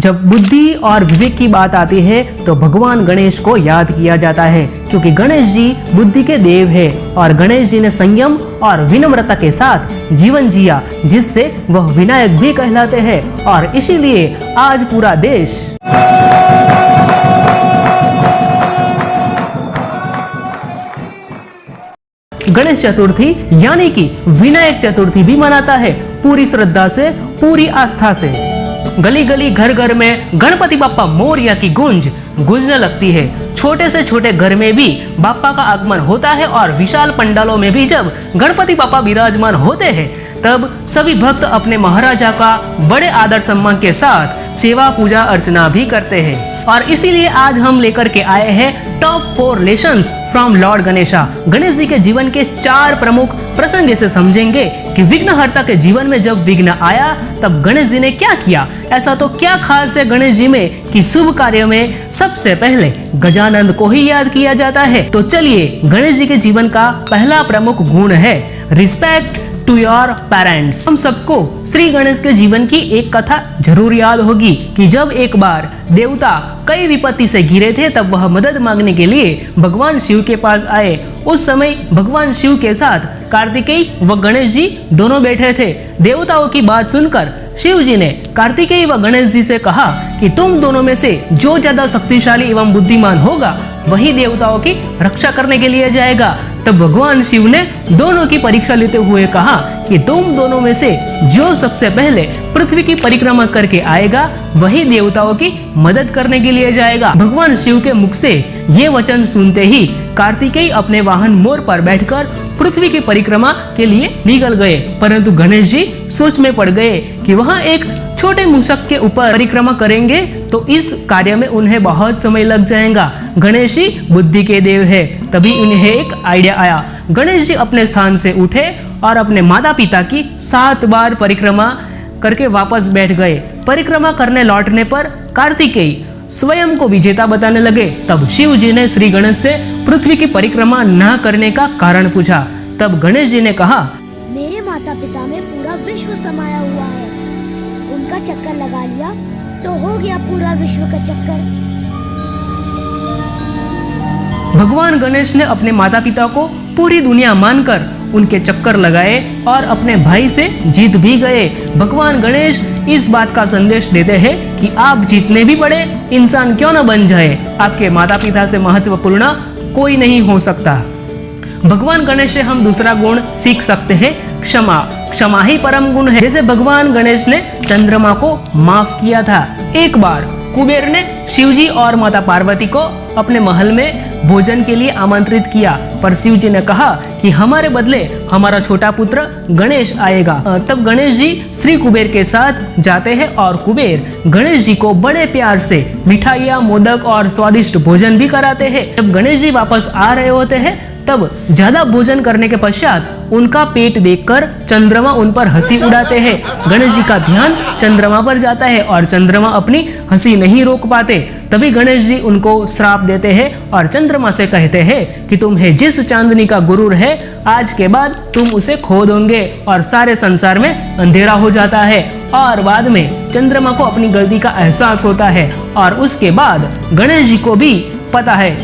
जब बुद्धि और विवेक की बात आती है तो भगवान गणेश को याद किया जाता है, क्योंकि गणेश जी बुद्धि के देव है और गणेश जी ने संयम और विनम्रता के साथ जीवन जिया, जिससे वह विनायक भी कहलाते हैं। और इसीलिए आज पूरा देश गणेश चतुर्थी यानी कि विनायक चतुर्थी भी मनाता है, पूरी श्रद्धा से, पूरी आस्था से। गली गली घर घर में गणपति बाप्पा मोरया की गूंज गूंजने लगती है। छोटे से छोटे घर में भी बाप्पा का आगमन होता है और विशाल पंडालों में भी जब गणपति बाप्पा विराजमान होते हैं तब सभी भक्त अपने महाराजा का बड़े आदर सम्मान के साथ सेवा पूजा अर्चना भी करते हैं। और इसीलिए आज हम लेकर के आए हैं top 4 lessons from Lord Ganesha. Ganesh ji के जीवन के 4 प्रमुख प्रसंग इसे समझेंगे कि विघ्नहर्ता के जीवन में जब विघ्न आया तब गणेश जी ने क्या किया। ऐसा तो क्या खास है गणेश जी में कि शुभ कार्य में सबसे पहले गजानंद को ही याद किया जाता है। तो चलिए, गणेश जी के जीवन का पहला प्रमुख गुण है रिस्पेक्ट टू योर पेरेंट्स। हम सबको श्री गणेश के जीवन की एक कथा जरूर याद होगी कि जब एक बार देवता कई विपत्ति से घिरे थे तब वह मदद मांगने के लिए भगवान शिव के पास आए। उस समय भगवान शिव के साथ कार्तिकेय व गणेश जी दोनों बैठे थे। देवताओं की बात सुनकर शिव जी ने कार्तिकेय व गणेश जी से कहा कि तुम दोनों में से जो ज्यादा शक्तिशाली एवं बुद्धिमान होगा वही देवताओं की रक्षा करने के लिए जाएगा। तब भगवान शिव ने दोनों की परीक्षा लेते हुए कहा कि तुम दोनों में से जो सबसे पहले पृथ्वी की परिक्रमा करके आएगा वही देवताओं की मदद करने के लिए जाएगा। भगवान शिव के मुख से ये वचन सुनते ही कार्तिकेय अपने वाहन मोर पर बैठकर पृथ्वी की परिक्रमा के लिए निकल गए, परंतु गणेश जी सोच में पड़ गए कि वहां एक छोटे मूषक के ऊपर परिक्रमा करेंगे तो इस कार्य में उन्हें बहुत समय लग जाएगा। गणेश जी बुद्धि के देव है, तभी उन्हें एक आइडिया आया। गणेश जी अपने स्थान से उठे और अपने माता पिता की 7 बार परिक्रमा करके वापस बैठ गए। परिक्रमा करने लौटने पर कार्तिकेय स्वयं को विजेता बताने लगे। तब शिव जी ने श्री गणेश से पृथ्वी की परिक्रमा न करने का कारण पूछा। तब गणेश जी ने कहा, मेरे माता पिता में पूरा विश्व समाया हुआ है, उनका चक्कर लगा लिया तो हो गया पूरा विश्व का चक्कर। भगवान गणेश ने अपने माता पिता को पूरी दुनिया मानकर उनके चक्कर लगाए और अपने भाई से जीत भी गए। भगवान गणेश इस बात का संदेश देते हैं कि आप जितने भी बड़े इंसान क्यों न बन जाए, आपके माता पिता से महत्वपूर्ण कोई नहीं हो सकता। भगवान गणेश से हम दूसरा गुण सीख सकते हैं, क्षमा। क्षमा ही परम गुण है। जैसे भगवान गणेश ने चंद्रमा को माफ किया था। एक बार कुबेर ने शिवजी और माता पार्वती को अपने महल में भोजन के लिए आमंत्रित किया, पर शिव जी ने कहा कि हमारे बदले हमारा छोटा पुत्र गणेश आएगा। तब गणेश जी श्री कुबेर के साथ जाते हैं और कुबेर गणेश जी को बड़े प्यार से मिठाइयाँ, मोदक और स्वादिष्ट भोजन भी कराते हैं। जब गणेश जी वापस आ रहे होते हैं तब ज्यादा भोजन करने के पश्चात उनका पेट देखकर चंद्रमा उन पर हंसी उड़ाते हैं। गणेश जी का ध्यान चंद्रमा पर जाता है और चंद्रमा अपनी हंसी नहीं रोक पाते। तभी गणेश जी उनको श्राप देते हैं और चंद्रमा से कहते हैं कि तुम्हें जिस चांदनी का गुरूर है आज के बाद तुम उसे खो दोगे और सारे संसार में अंधेरा हो जाता है। और बाद में चंद्रमा को अपनी गलती का एहसास होता है और उसके बाद गणेश जी को भी पता है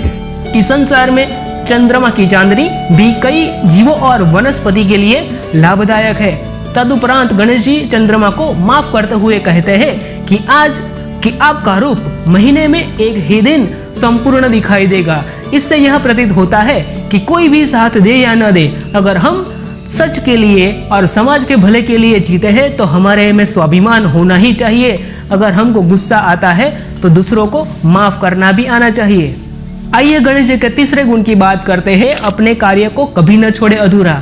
कि संसार में चंद्रमा की चांदनी भी कई जीवों और वनस्पति के लिए लाभदायक है। तदुपरांत गणेश जी चंद्रमा को माफ करते हुए कहते हैं कि आज कि आपका रूप महीने में एक ही दिन संपूर्ण दिखाई देगा। इससे यह प्रतीत होता है कि कोई भी साथ दे या न दे, अगर हम सच के लिए और समाज के भले के लिए जीते हैं तो हमारे में स्वाभिमान होना ही चाहिए। अगर हमको गुस्सा आता है तो दूसरों को माफ करना भी आना चाहिए। आइए गणेश जी के तीसरे गुण की बात करते हैं, अपने कार्य को कभी न छोड़े अधूरा।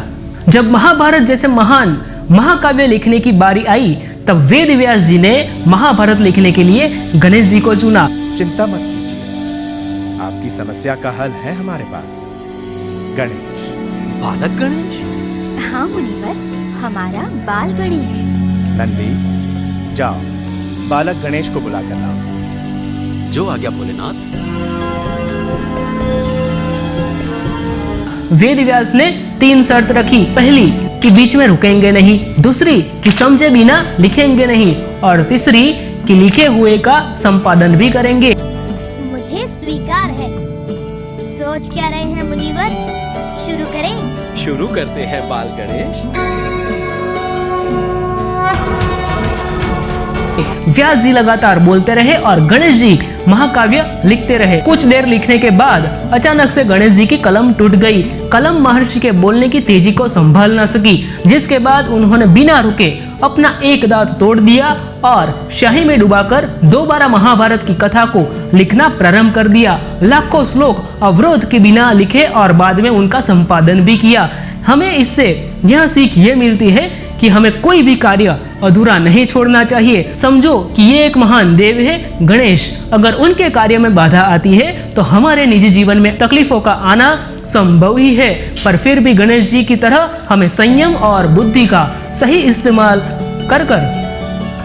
जब महाभारत जैसे महान महाकाव्य लिखने की बारी आई तब वेद व्यास जी ने महाभारत लिखने के लिए गणेश जी को चुना। चिंता मत कीजिए, आपकी समस्या का हल है हमारे पास। गणेश। बालक गणेश? हाँ मुनिवर, हमारा बाल गणेश। नंदी, जाओ बालक गणेश को बुला कर लाओ। जो आज्ञा भोलेनाथ। वेद व्यास ने 3 शर्त रखी। पहली कि बीच में रुकेंगे नहीं, दूसरी कि समझे बिना लिखेंगे नहीं और तीसरी कि लिखे हुए का संपादन भी करेंगे। मुझे स्वीकार है। सोच क्या रहे हैं मुनिवर? शुरू करें? शुरू करते हैं बाल गणेश। व्यास जी लगातार बोलते रहे और गणेश जी महाकाव्य लिखते रहे। कुछ देर लिखने के बाद अचानक से गणेश जी की कलम टूट गई। कलम महर्षि के बोलने की तेजी को संभाल न सकी, जिसके बाद उन्होंने बिना रुके अपना एक दांत तोड़ दिया और शाही में डुबाकर दोबारा महाभारत की कथा को लिखना प्रारंभ कर दिया। लाखों श्लोक अवरोध के बिना लिखे और बाद में उनका संपादन भी किया। हमें इससे यह सीख ये मिलती है कि हमें कोई भी कार्य अधूरा नहीं छोड़ना चाहिए। समझो कि ये एक महान देव है गणेश, अगर उनके कार्य में बाधा आती है तो हमारे निजी जीवन में तकलीफों का आना संभव ही है, पर फिर भी गणेश जी की तरह हमें संयम और बुद्धि का सही इस्तेमाल कर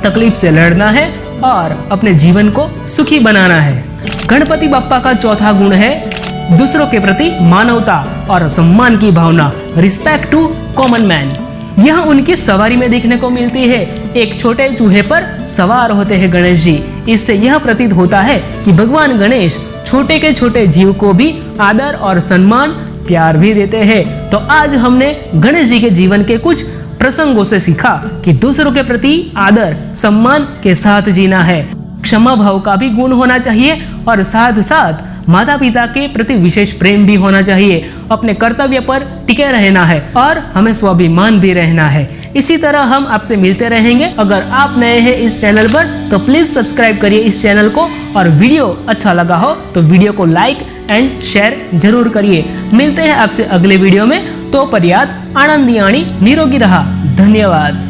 तकलीफ से लड़ना है और अपने जीवन को सुखी बनाना है। गणपति बप्पा का चौथा गुण है दूसरों के प्रति मानवता और सम्मान की भावना, रिस्पेक्ट टू कॉमन मैन। यह उनकी सवारी में देखने को मिलती है। एक छोटे चूहे पर सवार होते हैं गणेश जी। इससे यह प्रतीत होता है कि भगवान गणेश छोटे के छोटे जीव को भी आदर और सम्मान प्यार भी देते हैं। तो आज हमने गणेश जी के जीवन के कुछ प्रसंगों से सीखा कि दूसरों के प्रति आदर सम्मान के साथ जीना है, क्षमा भाव का भी गुण होना चाहिए और साथ साथ माता पिता के प्रति विशेष प्रेम भी होना चाहिए। अपने कर्तव्य पर टिके रहना है और हमें स्वाभिमान भी रहना है। इसी तरह हम आपसे मिलते रहेंगे। अगर आप नए हैं इस चैनल पर तो प्लीज सब्सक्राइब करिए इस चैनल को, और वीडियो अच्छा लगा हो तो वीडियो को लाइक एंड शेयर जरूर करिए। मिलते हैं आपसे अगले वीडियो में। तो पर्यात आनंदी आणी निरोगी रहा। धन्यवाद।